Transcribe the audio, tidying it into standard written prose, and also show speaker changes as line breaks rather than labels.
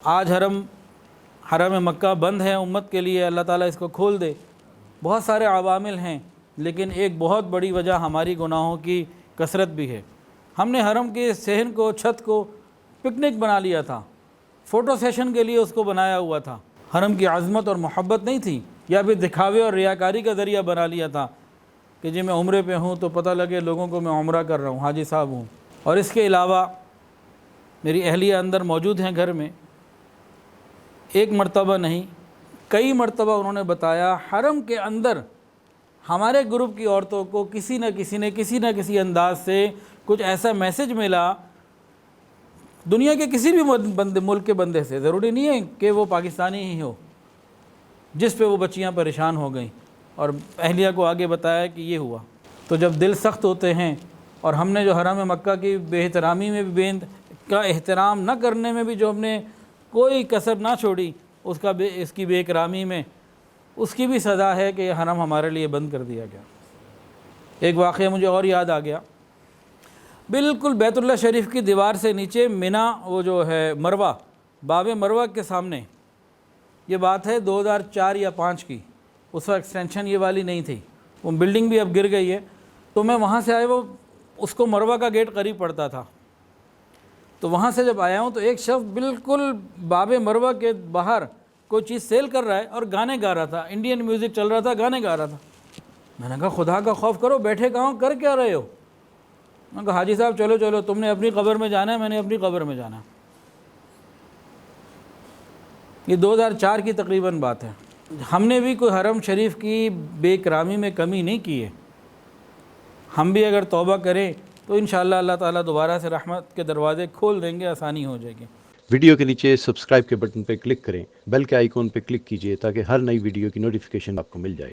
آج حرم مکہ بند ہے امت کے لیے، اللہ تعالیٰ اس کو کھول دے۔ بہت سارے عوامل ہیں، لیکن ایک بہت بڑی وجہ ہماری گناہوں کی کثرت بھی ہے۔ ہم نے حرم کے صحن کو، چھت کو پکنک بنا لیا تھا، فوٹو سیشن کے لیے اس کو بنایا ہوا تھا۔ حرم کی عظمت اور محبت نہیں تھی، یا پھر دکھاوے اور ریاکاری کا ذریعہ بنا لیا تھا کہ جی میں عمرے پہ ہوں تو پتہ لگے لوگوں کو میں عمرہ کر رہا ہوں، حاجی صاحب ہوں۔ اور اس کے علاوہ میری اہلیہ اندر موجود ہیں گھر میں، ایک مرتبہ نہیں کئی مرتبہ انہوں نے بتایا حرم کے اندر ہمارے گروپ کی عورتوں کو کسی نہ کسی انداز سے کچھ ایسا میسج ملا دنیا کے کسی بھی ملک کے بندے سے، ضروری نہیں ہے کہ وہ پاکستانی ہی ہو، جس پہ وہ بچیاں پریشان ہو گئیں، اور اہلیہ کو آگے بتایا کہ یہ ہوا۔ تو جب دل سخت ہوتے ہیں، اور ہم نے جو حرم مکہ کی بے احترامی میں بھی کا احترام نہ کرنے میں بھی جو ہم نے کوئی کسر نہ چھوڑی، اس کی بے اکرامی میں اس کی بھی سزا ہے کہ یہ حرم ہمارے لیے بند کر دیا گیا۔ ایک واقعہ مجھے اور یاد آ گیا، بالکل بیت اللہ شریف کی دیوار سے نیچے منا، وہ جو ہے مروہ، باب مروہ کے سامنے، یہ بات ہے 2004 یا 5 کی، اس وقت ایکسٹینشن یہ والی نہیں تھی، وہ بلڈنگ بھی اب گر گئی ہے۔ تو میں وہاں سے آیا، وہ اس کو مروہ کا گیٹ قریب پڑتا تھا، تو وہاں سے جب آیا ہوں تو ایک شخص بالکل باب مروہ کے باہر کوئی چیز سیل کر رہا ہے اور گانے گا رہا تھا، انڈین میوزک چل رہا تھا، گانے گا رہا تھا۔ میں نے کہا خدا کا خوف کرو، بیٹھے کہاں، کر کیا رہے ہو؟ میں نے کہا حاجی صاحب چلو تم نے اپنی قبر میں جانا ہے، میں نے اپنی قبر میں جانا ہے۔ یہ 2004 کی تقریباً بات ہے۔ ہم نے بھی کوئی حرم شریف کی بے اکرامی میں کمی نہیں کی ہے، ہم بھی اگر توبہ کریں تو انشاءاللہ اللہ تعالیٰ دوبارہ سے رحمت کے دروازے کھول دیں گے، آسانی ہو جائے گی۔
ویڈیو کے نیچے سبسکرائب کے بٹن پہ کلک کریں، بیل کے آئیکن پہ کلک کیجئے تاکہ ہر نئی ویڈیو کی نوٹیفیکیشن آپ کو مل جائے۔